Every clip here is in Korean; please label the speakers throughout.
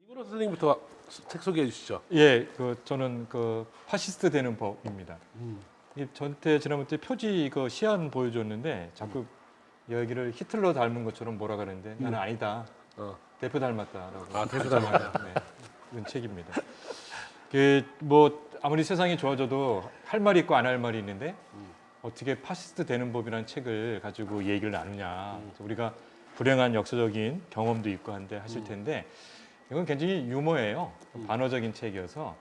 Speaker 1: 이건호 선생님부터 책 소개해 주시죠.
Speaker 2: 예, 저는 파시스트 되는 법입니다. 저한테 지난번에 표지 시안 보여줬는데 자꾸 여기를 히틀러 닮은 것처럼 뭐라 그러는데 나는 아니다. 대표 닮았다라고.
Speaker 1: 아, 대표 닮았다.
Speaker 2: 네, 이런 책입니다. 아무리 세상이 좋아져도 할 말이 있고 안 할 말이 있는데 어떻게 파시스트 되는 법이라는 책을 가지고 얘기를 나누냐. 그래서 우리가 불행한 역사적인 경험도 있고 한데 하실 텐데 이건 굉장히 유머예요. 반어적인 책이어서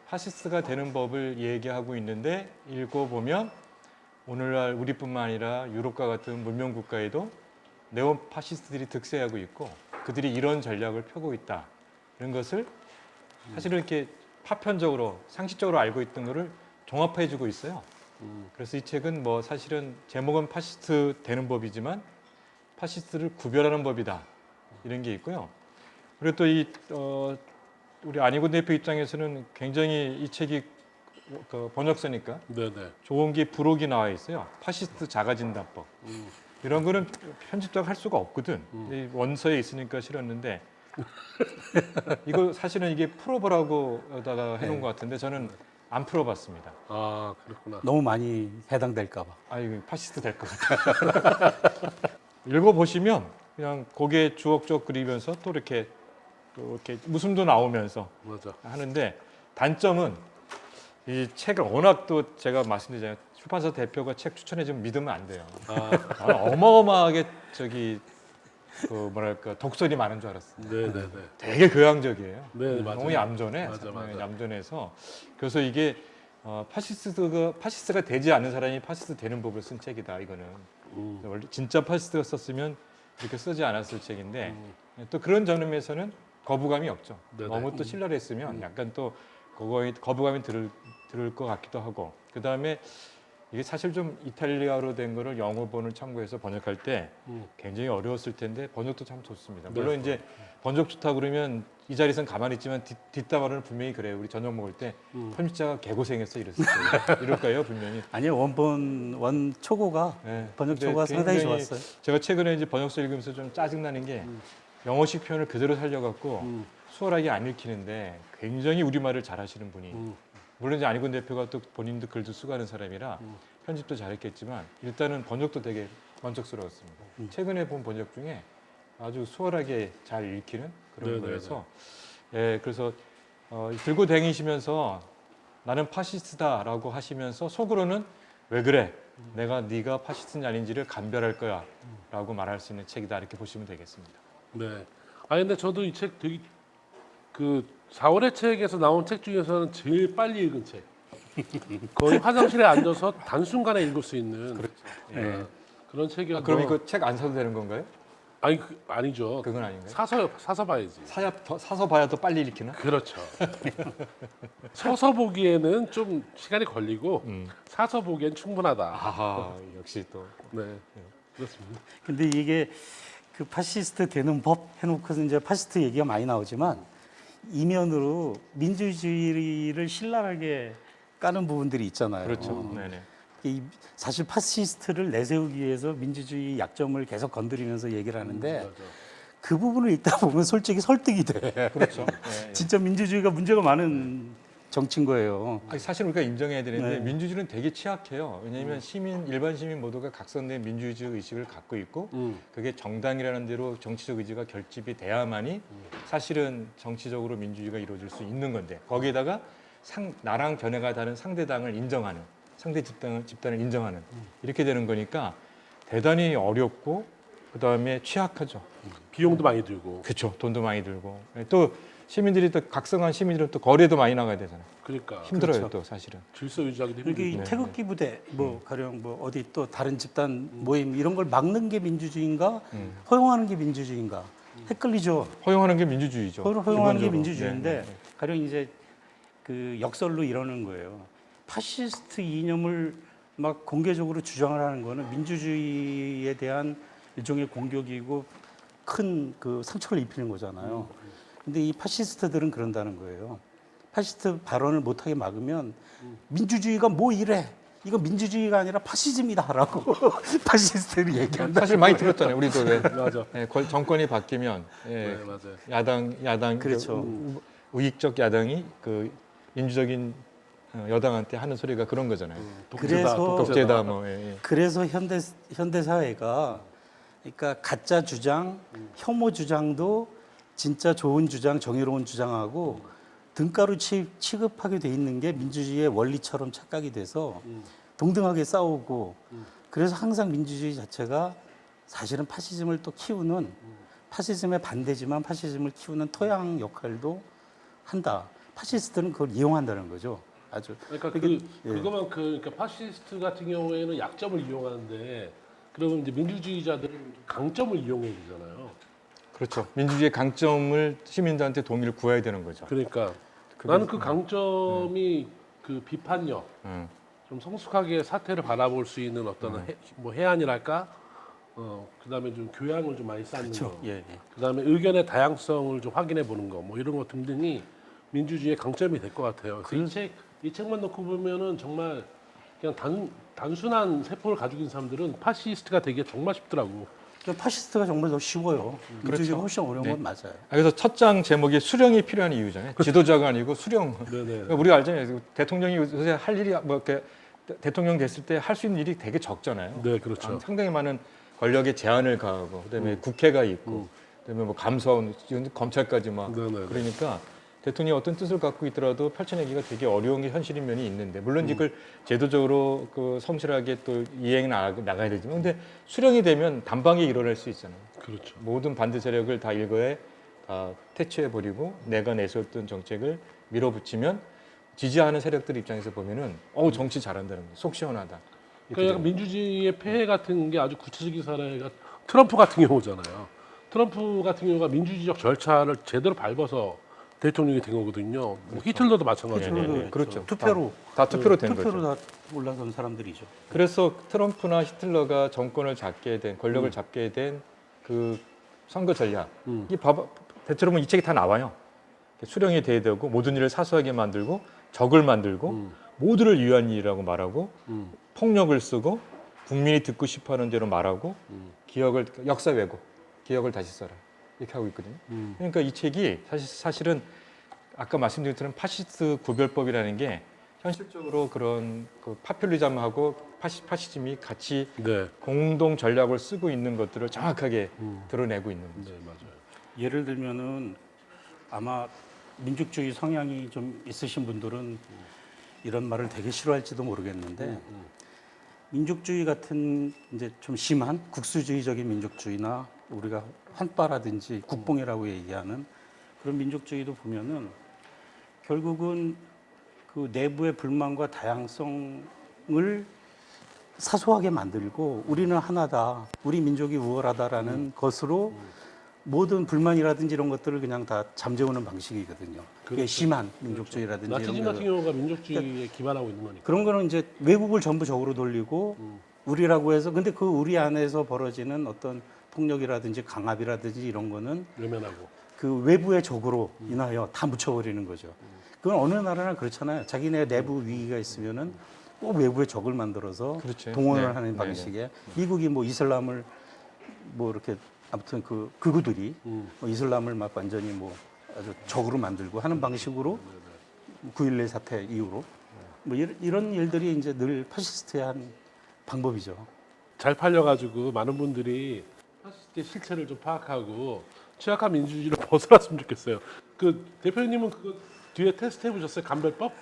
Speaker 2: 파시스트가 되는 법을 얘기하고 있는데 읽어보면 오늘날 우리뿐만 아니라 유럽과 같은 문명 국가에도 네오 파시스트들이 득세하고 있고 그들이 이런 전략을 펴고 있다. 이런 것을 사실은 이렇게 파편적으로 상식적으로 알고 있던 것을 종합해주고 있어요. 그래서 이 책은 사실은 제목은 파시스트 되는 법이지만 파시스트를 구별하는 법이다. 이런 게 있고요. 그리고 또 우리 안희곤 대표 입장에서는 굉장히 이 책이 번역서니까
Speaker 1: 네네.
Speaker 2: 좋은 게 부록이 나와 있어요. 파시스트 자가진단법. 이런 거는 편집자가 할 수가 없거든. 이 원서에 있으니까 실었는데 이거 사실은 이게 풀어보라고다가 해놓은 것 같은데 저는 안 풀어봤습니다.
Speaker 1: 아, 그렇구나.
Speaker 3: 너무 많이 해당될까 봐.
Speaker 2: 이거 파시스트 될 것 같아요. 읽어보시면 그냥 고개 주걱주걱 그리면서 또 이렇게 웃음도 나오면서
Speaker 1: 맞아.
Speaker 2: 하는데 단점은 이 책을 워낙 또 제가 말씀드리잖아요. 출판사 대표가 책 추천해주면 믿으면 안 돼요. 어마어마하게 독설이 많은 줄 알았어요.
Speaker 1: 네네네.
Speaker 2: 되게 교양적이에요.
Speaker 1: 네, 맞아요.
Speaker 2: 너무 얌전해.
Speaker 1: 맞아.
Speaker 2: 얌전해서 그래서 이게 파시스트가 되지 않는 사람이 파시스트 되는 법을 쓴 책이다. 이거는 원래 진짜 파시스트가 썼으면 이렇게 쓰지 않았을 책인데 또 그런 점에서는 거부감이 없죠.
Speaker 1: 네네.
Speaker 2: 너무 또 신랄 했으면 약간 또 거부감이 들을 것 같기도 하고 그 다음에 이게 사실 좀 이탈리아로 된 거를 영어본을 참고해서 번역할 때 굉장히 어려웠을 텐데 번역도 참 좋습니다. 물론 이제 번역 좋다 그러면 이 자리에선 가만히 있지만 뒷담화는 분명히 그래요. 우리 저녁 먹을 때 편집자가 개고생했어 이랬을 거예요. 이럴 거예요 분명히.
Speaker 3: 아니요, 원 초고가
Speaker 2: 네.
Speaker 3: 번역
Speaker 2: 근데
Speaker 3: 초고가 상당히
Speaker 2: 굉장히
Speaker 3: 좋았어요.
Speaker 2: 제가 최근에 이제 번역서 읽으면서 좀 짜증나는 게 영어식 표현을 그대로 살려갖고 수월하게 안 읽히는데 굉장히 우리말을 잘하시는 분이 물론 이제 안희곤 대표가 또 본인도 글도 쓰고 하는 사람이라 편집도 잘했겠지만 일단은 번역도 되게 만족스러웠습니다. 최근에 본 번역 중에 아주 수월하게 잘 읽히는 그런
Speaker 1: 네네네.
Speaker 2: 거여서 그래서 들고 다니시면서 나는 파시스트다라고 하시면서 속으로는 왜 그래? 네가 파시스트인지 아닌지를 감별할 거야 라고 말할 수 있는 책이다 이렇게 보시면 되겠습니다.
Speaker 1: 네. 근데 저도 이 책 되게 4월의 책에서 나온 책 중에서는 제일 빨리 읽은 책. 거의 화장실에 앉아서 단순간에 읽을 수 있는
Speaker 3: 네.
Speaker 1: 그런 책이었고.
Speaker 2: 그럼 이거 책 안 사도 되는 건가요?
Speaker 1: 아니죠.
Speaker 2: 그건 아닌가요?
Speaker 1: 사서 봐야지.
Speaker 2: 사서 봐야 더 빨리 읽히나?
Speaker 1: 그렇죠. 서서 보기에는 좀 시간이 걸리고 사서 보기엔 충분하다.
Speaker 2: 아하, 역시 또.
Speaker 1: 네, 그렇습니다.
Speaker 3: 근데 이게 그 파시스트 되는 법 해놓고서 이제 파시스트 얘기가 많이 나오지만 이면으로 민주주의를 신랄하게 까는 부분들이 있잖아요.
Speaker 2: 그렇죠. 네네.
Speaker 3: 사실 파시스트를 내세우기 위해서 민주주의 약점을 계속 건드리면서 얘기를 하는데
Speaker 1: 맞아.
Speaker 3: 그 부분을 읽다 보면 솔직히 설득이 돼.
Speaker 2: 그렇죠. 네.
Speaker 3: 진짜 민주주의가 문제가 많은 정치인 거예요.
Speaker 2: 사실 우리가 인정해야 되는데
Speaker 3: 네.
Speaker 2: 민주주의는 되게 취약해요. 왜냐하면 일반 시민 모두가 각성된 민주주의 의식을 갖고 있고 그게 정당이라는 대로 정치적 의지가 결집이 돼야만이 사실은 정치적으로 민주주의가 이루어질 수 있는 건데 거기에다가 나랑 견해가 다른 상대당을 인정하는 상대 집단을 인정하는 이렇게 되는 거니까 대단히 어렵고 그다음에 취약하죠.
Speaker 1: 비용도 많이 들고.
Speaker 2: 그렇죠. 돈도 많이 들고 또 시민들이 또 각성한 시민들은 또 거리에도 많이 나가야 되잖아요.
Speaker 1: 그러니까
Speaker 2: 힘들어요.
Speaker 3: 그렇죠.
Speaker 2: 또 사실은.
Speaker 1: 질서 유지하기도
Speaker 3: 그러니까
Speaker 1: 힘들고.
Speaker 3: 이 태극기 부대, 가령 어디 또 다른 집단 모임 이런 걸 막는 게 민주주의인가, 허용하는 게 민주주의인가 헷갈리죠.
Speaker 2: 허용하는 게 민주주의죠.
Speaker 3: 허용하는 게
Speaker 2: 기본적으로.
Speaker 3: 민주주의인데
Speaker 2: 네, 네.
Speaker 3: 가령 이제 그 역설로 이러는 거예요. 파시스트 이념을 막 공개적으로 주장을 하는 거는 민주주의에 대한 일종의 공격이고 큰 그 상처를 입히는 거잖아요. 근데 이 파시스트들은 그런다는 거예요. 파시스트 발언을 못하게 막으면 민주주의가 뭐 이래, 이거 민주주의가 아니라 파시즘이다라고 파시스트들이 얘기한다.
Speaker 2: 사실 많이 들었잖아요. 우리도 왜
Speaker 1: 맞아.
Speaker 2: 예, 정권이 바뀌면
Speaker 1: 네,
Speaker 2: 예,
Speaker 1: 맞아요.
Speaker 2: 야당
Speaker 3: 그렇죠.
Speaker 2: 우익적 야당이 그 민주적인 여당한테 하는 소리가 그런 거잖아요.
Speaker 3: 그래서
Speaker 2: 독재다 뭐. 예, 예.
Speaker 3: 그래서 현대 사회가 그러니까 가짜 주장, 혐오 주장도 진짜 좋은 주장, 정의로운 주장하고 등가루 취급하게 돼 있는 게 민주주의의 원리처럼 착각이 돼서 동등하게 싸우고 그래서 항상 민주주의 자체가 사실은 파시즘을 또 키우는 파시즘의 반대지만 파시즘을 키우는 토양 역할도 한다. 파시스트는 그걸 이용한다는 거죠. 아주
Speaker 1: 그러니까
Speaker 3: 예.
Speaker 1: 그거만큼 그러니까 파시스트 같은 경우에는 약점을 이용하는데 그러면 이제 민주주의자들은 강점을 이용해야 되잖아요.
Speaker 2: 그렇죠. 민주주의의 강점을 시민들한테 동의를 구해야 되는 거죠.
Speaker 1: 그러니까
Speaker 2: 그게-
Speaker 1: 나는 그 강점이 그 비판력,
Speaker 2: 음.
Speaker 1: 좀 성숙하게 사태를 바라볼 수 있는 어떤 뭐 해안이랄까, 그다음에 좀 교양을 좀 많이 쌓는
Speaker 3: 그렇죠.
Speaker 1: 거,
Speaker 3: 예, 예.
Speaker 1: 그다음에 의견의 다양성을 좀 확인해 보는 거, 뭐 이런 것 등등이 민주주의의 강점이 될 것 같아요. 그래서 이 책만 놓고 보면은 정말 그냥 단순한 세포를 가지고 있는 사람들은 파시스트가 되기가 정말 쉽더라고.
Speaker 3: 그러니까 파시스트가 정말 더 쉬워요. 민주주의가 훨씬 어려운
Speaker 2: 네.
Speaker 3: 건 맞아요.
Speaker 2: 그래서 첫 장 제목이 수령이 필요한 이유잖아요. 지도자가 아니고 수령.
Speaker 1: 네네.
Speaker 2: 그러니까 우리가 알잖아요. 대통령이 요새 할 일이 뭐 이렇게 대통령 됐을 때 할 수 있는 일이 되게 적잖아요.
Speaker 1: 네, 그렇죠.
Speaker 2: 상당히 많은 권력에 제한을 가하고 그다음에 국회가 있고 그다음에 뭐 감사원, 검찰까지 막
Speaker 1: 네네네.
Speaker 2: 그러니까 대통령이 어떤 뜻을 갖고 있더라도 펼쳐내기가 되게 어려운 게 현실인 면이 있는데 물론 이걸 제도적으로 그 성실하게 또 이행 나가야 되지만 근데 수령이 되면 단방에 일어날 수 있잖아요.
Speaker 1: 그렇죠.
Speaker 2: 모든 반대 세력을 다 일거에 다 퇴치해 버리고 내가 내세웠던 정책을 밀어붙이면 지지하는 세력들 입장에서 보면은 정치 잘한다는 거예요. 속 시원하다.
Speaker 1: 그러니까 약간 민주주의의 폐해 같은 게 아주 구체적인 사례가 트럼프 같은 경우잖아요. 트럼프 같은 경우가 민주주의적 절차를 제대로 밟아서 대통령이 된 거거든요. 뭐 히틀러도 마찬가지고.
Speaker 2: 네, 네, 네. 그렇죠.
Speaker 3: 투표로
Speaker 2: 다 투표로 된
Speaker 3: 투표로
Speaker 2: 거죠.
Speaker 3: 다 올라선 사람들이죠.
Speaker 2: 그래서 트럼프나 히틀러가 정권을 잡게 된 권력을 잡게 된 그 선거 전략 이 봐봐 대체로 보면 이 책이 다 나와요. 수령이 돼야 되고 모든 일을 사소하게 만들고 적을 만들고 모두를 위한 일이라고 말하고 폭력을 쓰고 국민이 듣고 싶어하는 대로 말하고 기억을 역사 왜곡 기억을 다시 써라 이렇게 하고 있거든요. 그러니까 이 책이 사실은 아까 말씀드린 것처럼 파시스트 구별법이라는 게 현실적으로 그런 그 파퓰리즘하고 파시즘이 같이
Speaker 1: 네.
Speaker 3: 공동 전략을 쓰고 있는 것들을 정확하게 드러내고 있는 거죠.
Speaker 1: 네, 맞아요.
Speaker 3: 예를 들면은 아마 민족주의 성향이 좀 있으신 분들은 이런 말을 되게 싫어할지도 모르겠는데 민족주의 같은 이제 좀 심한 국수주의적인 민족주의나 우리가 환빠라든지 국뽕이라고 얘기하는 그런 민족주의도 보면은 결국은 그 내부의 불만과 다양성을 사소하게 만들고 우리는 하나다, 우리 민족이 우월하다라는 것으로 모든 불만이라든지 이런 것들을 그냥 다 잠재우는 방식이거든요. 그게
Speaker 1: 그렇죠.
Speaker 3: 심한 민족주의라든지
Speaker 1: 나치즘
Speaker 3: 이런
Speaker 1: 같은
Speaker 3: 거.
Speaker 1: 경우가 민족주의에 기반하고 있는 거니까.
Speaker 3: 그런 거는 이제 외국을 전부 적으로 돌리고 우리라고 해서 근데 그 우리 안에서 벌어지는 어떤 폭력이라든지 강압이라든지 이런 거는
Speaker 1: 외면하고.
Speaker 3: 그 외부의 적으로 인하여 다 묻혀버리는 거죠. 그건 어느 나라나 그렇잖아요. 자기네 내부 위기가 있으면은 꼭 외부의 적을 만들어서
Speaker 2: 그렇죠.
Speaker 3: 동원을
Speaker 2: 네.
Speaker 3: 하는
Speaker 2: 네,
Speaker 3: 방식에 미국이 뭐 이슬람을 뭐 이렇게 아무튼 그 극우들이 뭐 이슬람을 막 완전히 뭐 아주 적으로 만들고 하는 방식으로 9.11 사태 이후로 뭐 이런 일들이 이제 늘 파시스트한 방법이죠.
Speaker 1: 잘 팔려가지고 많은 분들이 파시스트의 실체를 좀 파악하고 취약한 민주주의를 벗어났으면 좋겠어요. 그 대표님은 그거 뒤에 테스트 해보셨어요? 간별법?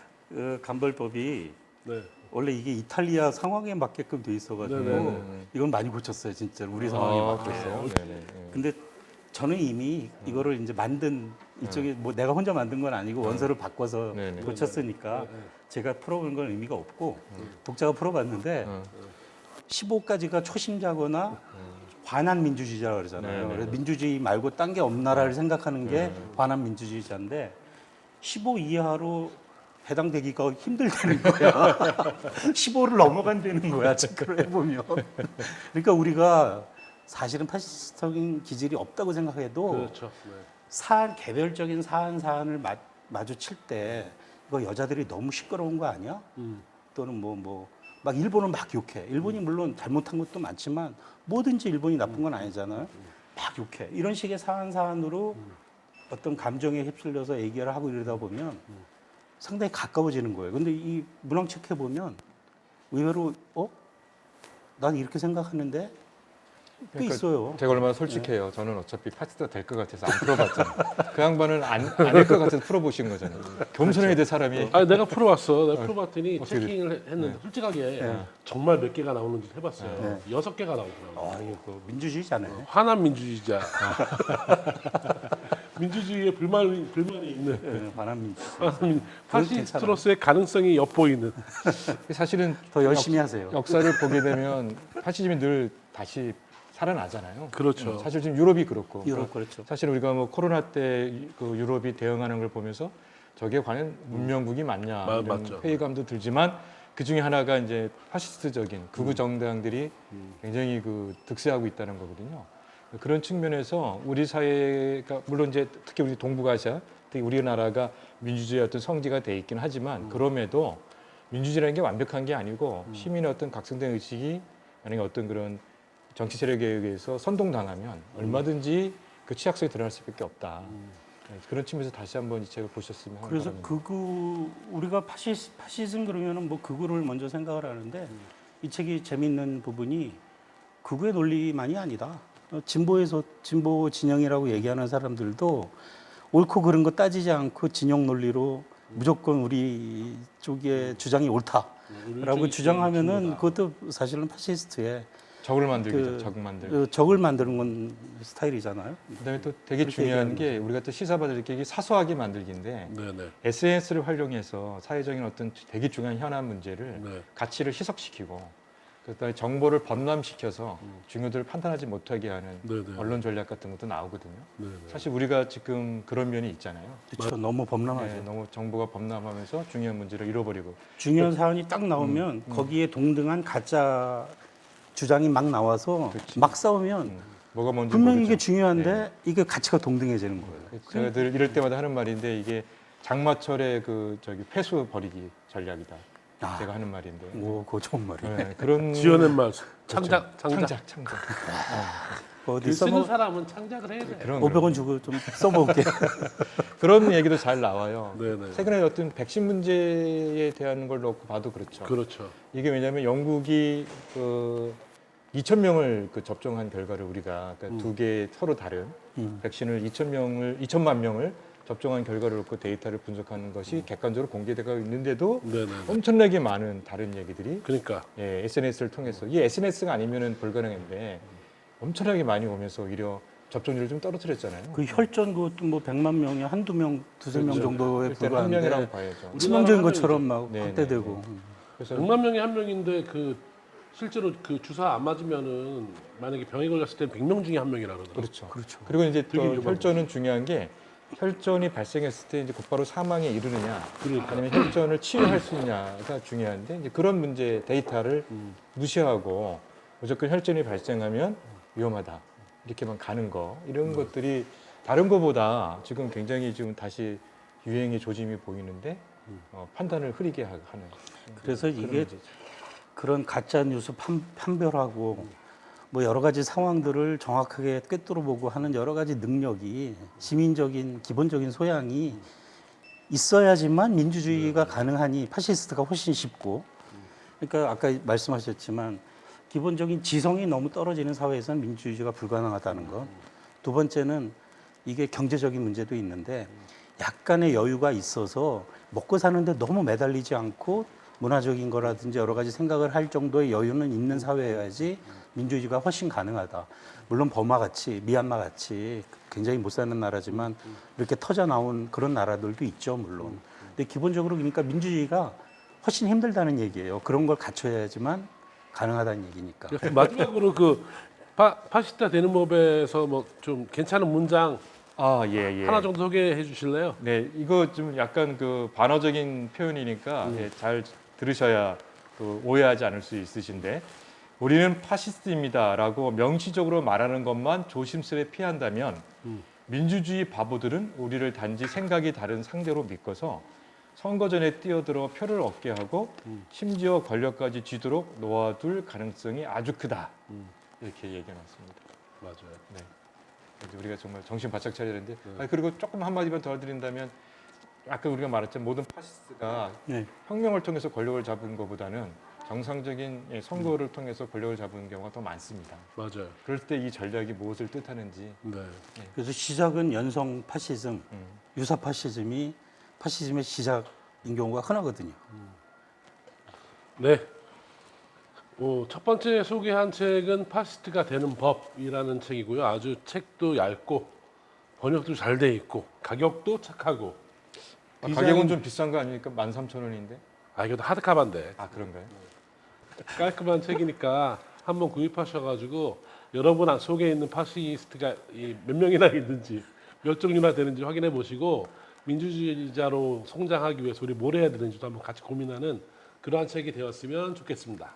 Speaker 3: 간벌법이
Speaker 1: 네.
Speaker 3: 원래 이게 이탈리아 상황에 맞게끔 돼 있어가지고
Speaker 1: 네네네.
Speaker 3: 이건 많이 고쳤어요, 진짜 우리 상황에 맞춰서.
Speaker 2: 네네.
Speaker 3: 근데 저는 이미 이거를 이제 만든 이쪽에 뭐 내가 혼자 만든 건 아니고 원서를 바꿔서
Speaker 2: 네네.
Speaker 3: 고쳤으니까 제가 풀어보는 건 의미가 없고 독자가 풀어봤는데 15가지가 초심자거나 관한 민주주의자라고 그러잖아요.
Speaker 2: 네네.
Speaker 3: 그래서 민주주의 말고 딴 게 없나라를 생각하는 게 관한 민주주의자인데 15 이하로 해당되기가 힘들다는 거야. 15를 넘어간다는 거야. 체크를 해보면. 그러니까 우리가 사실은 파시스트적인 기질이 없다고 생각해도
Speaker 1: 그렇죠. 네.
Speaker 3: 개별적인 사안을 마주칠 때 이거 여자들이 너무 시끄러운 거 아니야? 또는 뭐 막 일본은 막 욕해. 일본이 물론 잘못한 것도 많지만 뭐든지 일본이 나쁜 건 아니잖아요. 막 욕해. 이런 식의 사안으로 어떤 감정에 휩쓸려서 얘기를 하고 이러다 보면 상당히 가까워지는 거예요. 근데 이 문항 체크해 보면 의외로 난 이렇게 생각하는데 꽤 있어요.
Speaker 2: 제가 얼마나 솔직해요. 저는 어차피 파시스트가 될 것 같아서 안 풀어봤잖아요. 그 양반은 아닐 것 같아서 풀어보신 거잖아요. 겸손해야 될 사람이.
Speaker 1: 아니 내가 풀어봤어. 내가 풀어봤더니
Speaker 2: 어떻게
Speaker 1: 체킹을 했는데 솔직하게
Speaker 3: 네.
Speaker 1: 정말 몇 개가 나오는지 해봤어요. 6개가 나오더라고요.
Speaker 3: 이거 민주주의잖아요.
Speaker 1: 화난 민주주의자. 민주주의에 불만이 있는
Speaker 3: 네, 반한 민주.
Speaker 1: 파시스트로서의 가능성이 엿보이는.
Speaker 2: 사실은
Speaker 3: 더 열심히 하세요.
Speaker 2: 역사를 보게 되면 파시즘이 늘 다시 살아나잖아요.
Speaker 1: 그렇죠.
Speaker 2: 사실 지금 유럽이 그렇고.
Speaker 3: 유럽 그렇죠.
Speaker 2: 사실 우리가 뭐 코로나 때 그 유럽이 대응하는 걸 보면서 저게 과연 문명국이 맞냐 이런
Speaker 1: 맞죠.
Speaker 2: 회의감도 들지만 그 중에 하나가 이제 파시스트적인 극우 정당들이 굉장히 그 득세하고 있다는 거거든요. 그런 측면에서 우리 사회가 물론 이제 특히 우리 동북아시아, 특히 우리나라가 민주주의의 어떤 성지가 돼 있긴 하지만 그럼에도 민주주의라는 게 완벽한 게 아니고 시민의 어떤 각성된 의식이 만약에 어떤 그런 정치 세력에 의해서 선동당하면 얼마든지 그 취약성이 드러날 수밖에 없다. 그런 측면에서 다시 한번 이 책을 보셨으면 하는
Speaker 3: 그래서
Speaker 2: 바람입니다.
Speaker 3: 우리가 파시즘 그러면은 뭐 극우를 먼저 생각을 하는데 이 책이 재밌는 부분이 극우의 논리만이 아니다. 진보 진영이라고 얘기하는 사람들도 옳고 그른 거 따지지 않고 진영 논리로 무조건 우리 쪽의 주장이 옳다라고 주장하면은 그것도 사실은 파시스트의
Speaker 2: 적을 만들기죠.
Speaker 3: 그-
Speaker 2: 적 만들기.
Speaker 3: 적을 만드는 건 스타일이잖아요.
Speaker 2: 그다음에 또 되게
Speaker 3: 그렇게
Speaker 2: 중요한
Speaker 3: 얘기하는
Speaker 2: 게 우리가 또 시사받을 게 이게 사소하게 만들기인데
Speaker 1: 네네.
Speaker 2: SNS를 활용해서 사회적인 어떤 되게 중요한 현안 문제를
Speaker 1: 네.
Speaker 2: 가치를 희석시키고 그다음에 정보를 범람시켜서 중요도를 판단하지 못하게 하는
Speaker 1: 네네.
Speaker 2: 언론 전략 같은 것도 나오거든요.
Speaker 1: 네네.
Speaker 2: 사실 우리가 지금 그런 면이 있잖아요.
Speaker 3: 그렇죠. 너무 범람하죠.
Speaker 2: 네, 너무 정보가 범람하면서 중요한 문제를 잃어버리고
Speaker 3: 중요한 사안이 딱 나오면 거기에 동등한 가짜 주장이 막 나와서 막 싸우면
Speaker 2: 뭐가 뭔지
Speaker 3: 분명히
Speaker 2: 모르죠.
Speaker 3: 이게 중요한데
Speaker 2: 네.
Speaker 3: 이게 가치가 동등해지는 거예요.
Speaker 2: 제가 늘 이럴 때마다 하는 말인데 이게 장마철의 그 저기 폐수 버리기 전략이다.
Speaker 3: 아.
Speaker 2: 제가 하는 말인데.
Speaker 3: 오, 그거 좋은 말이에요.
Speaker 2: 네, 그런
Speaker 1: 지어낸 말 창작.
Speaker 2: 창작.
Speaker 3: 어디
Speaker 1: 글 쓰는
Speaker 3: 써먹
Speaker 1: 사람은 창작을 해야 돼.
Speaker 2: 그런
Speaker 3: 500원 주고 좀 써먹을게.
Speaker 2: 그런 얘기도 잘 나와요.
Speaker 1: 네네.
Speaker 2: 최근에 어떤 백신 문제에 대한 걸 놓고 봐도 그렇죠.
Speaker 1: 그렇죠.
Speaker 2: 이게 왜냐하면 영국이 그 2,000명을 그 접종한 결과를 우리가 그러니까 두 개 서로 다른 백신을 2천만 명을 접종한 결과를 놓고 데이터를 분석하는 것이 객관적으로 공개되고 있는데도
Speaker 1: 네네.
Speaker 2: 엄청나게 많은 다른 얘기들이
Speaker 1: 그러니까
Speaker 2: SNS를 통해서 이 SNS가 아니면은 불가능한데 엄청나게 많이 오면서 오히려 접종률을 좀 떨어뜨렸잖아요.
Speaker 3: 그 혈전 그것도 뭐 100만 명에 한두 명, 두세 명
Speaker 1: 그렇죠.
Speaker 3: 정도에
Speaker 2: 일단 한 명이라고
Speaker 3: 불과한데
Speaker 2: 봐야죠.
Speaker 3: 치명적인 것처럼 막
Speaker 2: 네,
Speaker 3: 확대되고.
Speaker 2: 그래서
Speaker 1: 100만 명이 한 명인데 그 실제로 그 주사 안 맞으면은 만약에 병에 걸렸을 때 100명 중에 한 명이라 그러더라고요.
Speaker 2: 그렇죠.
Speaker 3: 그렇죠.
Speaker 2: 그리고 이제 또
Speaker 1: 되게 위험한
Speaker 2: 혈전은 중요한 게 혈전이 발생했을 때 이제 곧바로 사망에 이르느냐,
Speaker 1: 그러니까.
Speaker 2: 아니면 혈전을 치유할 수 있냐가 중요한데 이제 그런 문제 데이터를 무시하고 무조건 혈전이 발생하면 위험하다 이렇게만 가는 거 이런 것들이 다른 거보다 지금 굉장히 지금 다시 유행의 조짐이 보이는데 판단을 흐리게 하는.
Speaker 3: 그래서
Speaker 2: 그런
Speaker 3: 이게
Speaker 2: 문제죠.
Speaker 3: 그런 가짜 뉴스 판별하고 뭐 여러 가지 상황들을 정확하게 꿰뚫어 보고 하는 여러 가지 능력이 시민적인 기본적인 소양이 있어야지만 민주주의가 가능하니 파시스트가 훨씬 쉽고 그러니까 아까 말씀하셨지만 기본적인 지성이 너무 떨어지는 사회에서는 민주주의가 불가능하다는 것. 두 번째는 이게 경제적인 문제도 있는데 약간의 여유가 있어서 먹고 사는데 너무 매달리지 않고 문화적인 거라든지 여러 가지 생각을 할 정도의 여유는 있는 사회여야지 민주주의가 훨씬 가능하다. 물론 버마같이 미얀마같이 굉장히 못 사는 나라지만 이렇게 터져 나온 그런 나라들도 있죠, 물론. 근데 기본적으로 그러니까 민주주의가 훨씬 힘들다는 얘기예요. 그런 걸 갖춰야지만 가능하다는 얘기니까.
Speaker 1: 마지막으로 그 파시스타 되는 법에서 뭐 좀 괜찮은 문장
Speaker 2: 예.
Speaker 1: 하나 정도 소개해 주실래요?
Speaker 2: 네, 이거 좀 약간 그 반어적인 표현이니까 잘 들으셔야 또 오해하지 않을 수 있으신데 우리는 파시스트입니다라고 명시적으로 말하는 것만 조심스레 피한다면 민주주의 바보들은 우리를 단지 생각이 다른 상대로 믿고서 선거 전에 뛰어들어 표를 얻게 하고 심지어 권력까지 쥐도록 놓아둘 가능성이 아주 크다. 이렇게 얘기해놨습니다.
Speaker 1: 맞아요.
Speaker 2: 네. 이제 우리가 정말 정신 바짝 차려야 되는데 그리고 조금 한마디만 더 드린다면 아까 우리가 말했지만 모든 파시스트가
Speaker 3: 네.
Speaker 2: 혁명을 통해서 권력을 잡은 것보다는 정상적인 선거를 통해서 권력을 잡은 경우가 더 많습니다.
Speaker 1: 맞아요.
Speaker 2: 그럴 때 이 전략이 무엇을 뜻하는지
Speaker 1: 네.
Speaker 3: 그래서 시작은 연성 파시즘, 유사 파시즘이 파시즘의 시작인 경우가 흔하거든요.
Speaker 1: 네. 첫 번째 소개한 책은 파시스트가 되는 법이라는 책이고요. 아주 책도 얇고 번역도 잘 돼 있고 가격도 착하고
Speaker 2: 가격은 좀 비싼 거 아닙니까? 13,000원인데.
Speaker 1: 이것도 하드카바인데
Speaker 2: 아 그런가요?
Speaker 1: 깔끔한 책이니까 한번 구입하셔가지고 여러분 속에 있는 파시스트가 몇 명이나 있는지 몇 종류나 되는지 확인해 보시고 민주주의자로 성장하기 위해서 우리 뭘 해야 되는지도 한번 같이 고민하는 그러한 책이 되었으면 좋겠습니다.